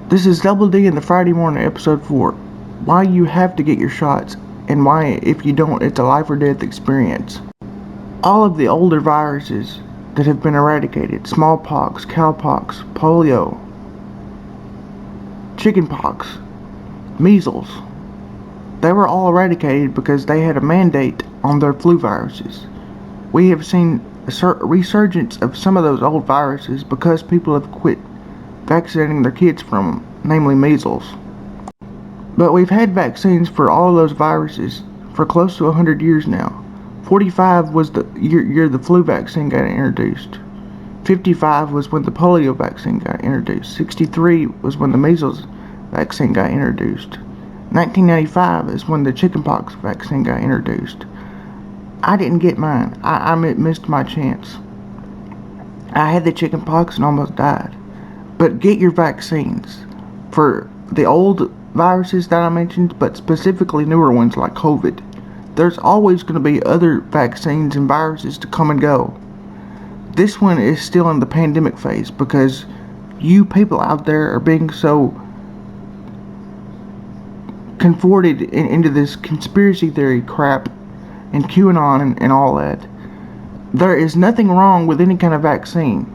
This is Double D in the Friday morning episode 4. Why you have to get your shots, and why if you don't it's a life or death experience. All of the older viruses that have been eradicated, smallpox, cowpox, polio, chickenpox, measles, they were all eradicated because they had a mandate on their flu viruses. We have seen a resurgence of some of those old viruses because people have quit vaccinating their kids from them, namely measles. But we've had vaccines for all of those viruses for close to 100 years now. 45 was the year the flu vaccine got introduced. 55 was when the polio vaccine got introduced. 63 was when the measles vaccine got introduced. 1995 is when the chickenpox vaccine got introduced. I didn't get mine. I missed my chance. I had the chickenpox and almost died. But get your vaccines for the old viruses that I mentioned, but specifically newer ones like COVID. There's always going to be other vaccines and viruses to come and go. This one is still in the pandemic phase because you people out there are being so conforted into this conspiracy theory crap and QAnon and all that. There is nothing wrong with any kind of vaccine.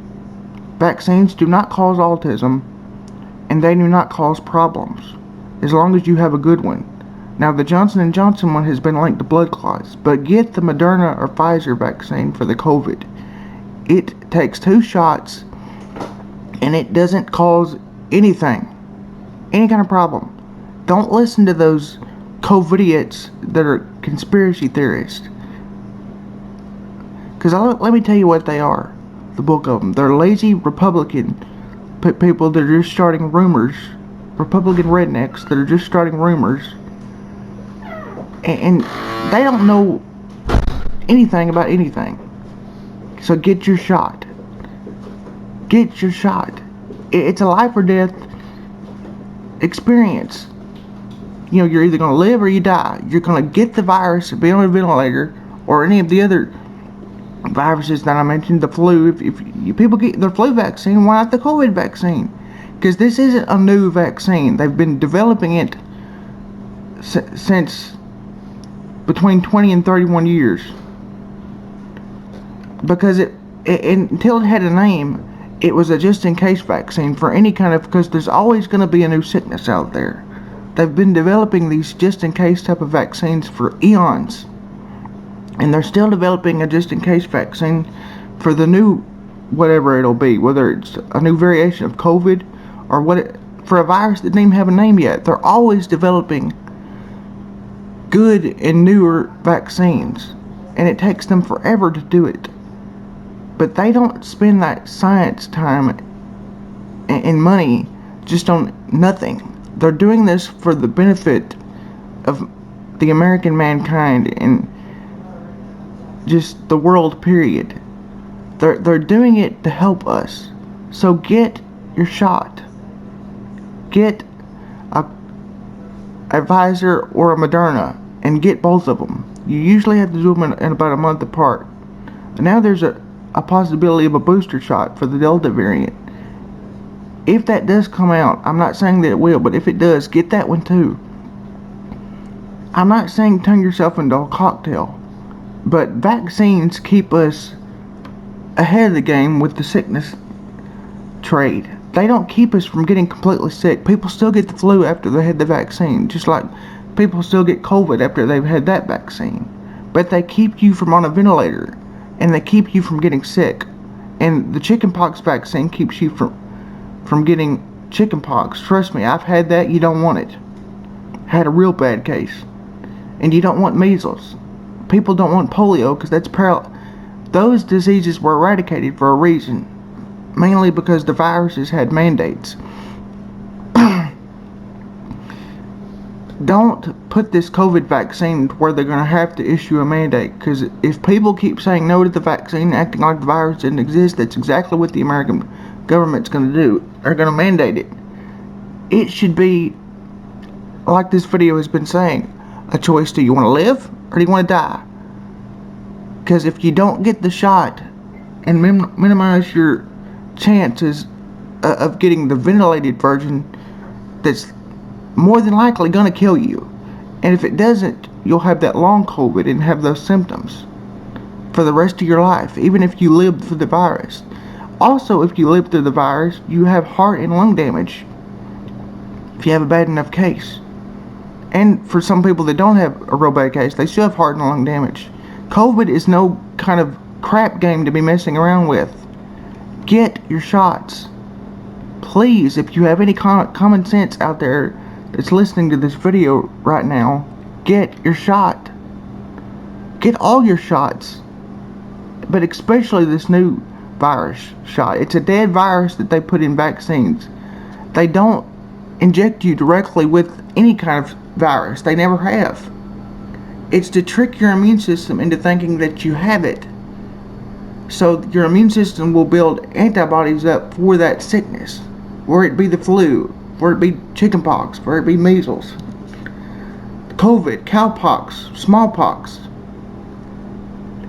Vaccines do not cause autism, and they do not cause problems, as long as you have a good one. Now, the Johnson & Johnson one has been linked to blood clots, but get the Moderna or Pfizer vaccine for the COVID. It takes 2 shots, and it doesn't cause anything, any kind of problem. Don't listen to those COVIDISREAL that are conspiracy theorists, because let me tell you what they are. The book of them. They're lazy Republican people that are just starting rumors. Republican rednecks that are just starting rumors. And they don't know anything about anything. So get your shot. Get your shot. It's a life or death experience. You know, you're either going to live or you die. You're going to get the virus and be on a ventilator, or any of the other viruses that I mentioned, the flu. If people get their flu vaccine, why not the COVID vaccine? Because this isn't a new vaccine. They've been developing it since between 20 and 31 years. Because until it had a name, it was a just-in-case vaccine for any kind of, because there's always going to be a new sickness out there. They've been developing these just-in-case type of vaccines for eons. And they're still developing a just-in-case vaccine for the new, whatever it'll be, whether it's a new variation of COVID or for a virus that didn't even have a name yet. They're always developing good and newer vaccines, and it takes them forever to do it. But they don't spend that science time and money just on nothing. They're doing this for the benefit of the American mankind and just the world, period. They're doing it to help us. So get your shot. Get a Pfizer or a Moderna, and get both of them. You usually have to do them in about a month apart. And now there's a possibility of a booster shot for the Delta variant. If that does come out, I'm not saying that it will, but if it does, get that one too. I'm not saying turn yourself into a cocktail, but vaccines keep us ahead of the game with the sickness trade. They don't keep us from getting completely sick. People still get the flu after they had the vaccine, just like people still get COVID after they've had that vaccine. But they keep you from on a ventilator, and they keep you from getting sick. And the chickenpox vaccine keeps you from getting chickenpox. Trust me, I've had that. You don't want it. Had a real bad case. And you don't want measles. People don't want polio because that's those diseases were eradicated for a reason, mainly because the viruses had mandates. Don't put this COVID vaccine where they're going to have to issue a mandate, because if people keep saying no to the vaccine, acting like the virus didn't exist, that's exactly what the American government's going to do. They're going to mandate it. It should be, like this video has been saying, a choice. Do you want to live or do you want to die? Because if you don't get the shot and minimize your chances of getting the ventilated version that's more than likely going to kill you. And if it doesn't, you'll have that long COVID and have those symptoms for the rest of your life, even if you lived through the virus. Also, if you live through the virus, you have heart and lung damage if you have a bad enough case. And for some people that don't have a real bad case, they still have heart and lung damage. COVID is no kind of crap game to be messing around with. Get your shots. Please, if you have any common sense out there that's listening to this video right now, get your shot. Get all your shots. But especially this new virus shot. It's a dead virus that they put in vaccines. They don't inject you directly with any kind of virus. They never have. It's to trick your immune system into thinking that you have it. So your immune system will build antibodies up for that sickness. Whether it be the flu, whether it be chickenpox, whether it be measles, COVID, cowpox, smallpox.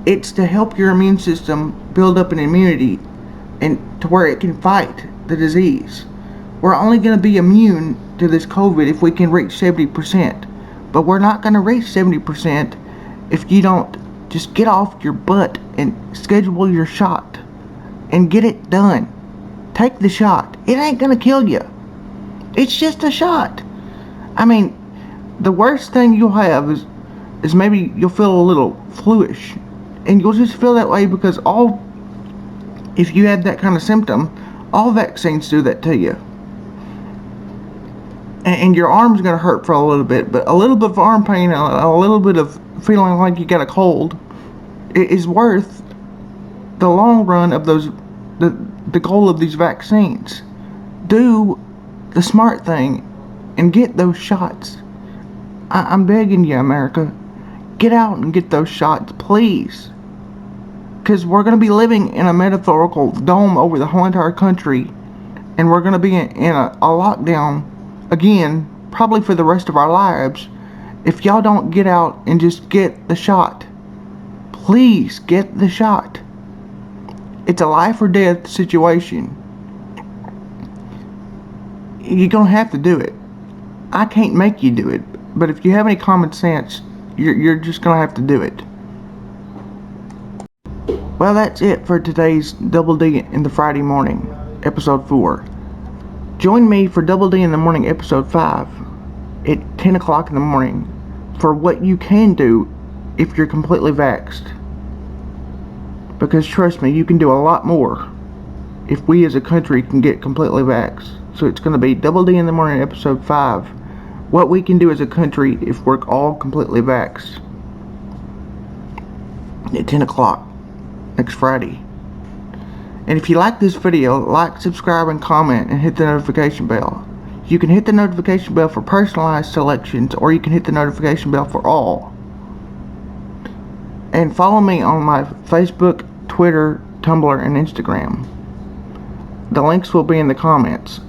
It's to help your immune system build up an immunity and to where it can fight the disease. We're only going to be immune to this COVID if we can reach 70%. But we're not going to reach 70% if you don't just get off your butt and schedule your shot and get it done. Take the shot. It ain't going to kill you. It's just a shot. I mean, the worst thing you'll have is maybe you'll feel a little fluish. And you'll just feel that way because if you have that kind of symptom, all vaccines do that to you. And your arm's going to hurt for a little bit, but a little bit of arm pain, a little bit of feeling like you got a cold, it is worth the long run of the goal of these vaccines. Do the smart thing and get those shots. I'm begging you, America, get out and get those shots, please. Because we're going to be living in a metaphorical dome over the whole entire country, and we're going to be in a lockdown again, probably for the rest of our lives, if y'all don't get out and just get the shot. Please get the shot. It's a life or death situation. You're gonna have to do it. I can't make you do it, but if you have any common sense, you're just gonna have to do it. Well, that's it for today's Double D in the Friday morning, episode 4. Join me for Double D in the Morning episode 5 at 10 o'clock in the morning for what you can do if you're completely vaxxed. Because trust me, you can do a lot more if we as a country can get completely vaxxed. So it's going to be Double D in the Morning episode 5, what we can do as a country if we're all completely vaxxed, at 10 o'clock next Friday. And if you like this video, like, subscribe, and comment, and hit the notification bell. You can hit the notification bell for personalized selections, or you can hit the notification bell for all. And follow me on my Facebook, Twitter, Tumblr, and Instagram. The links will be in the comments.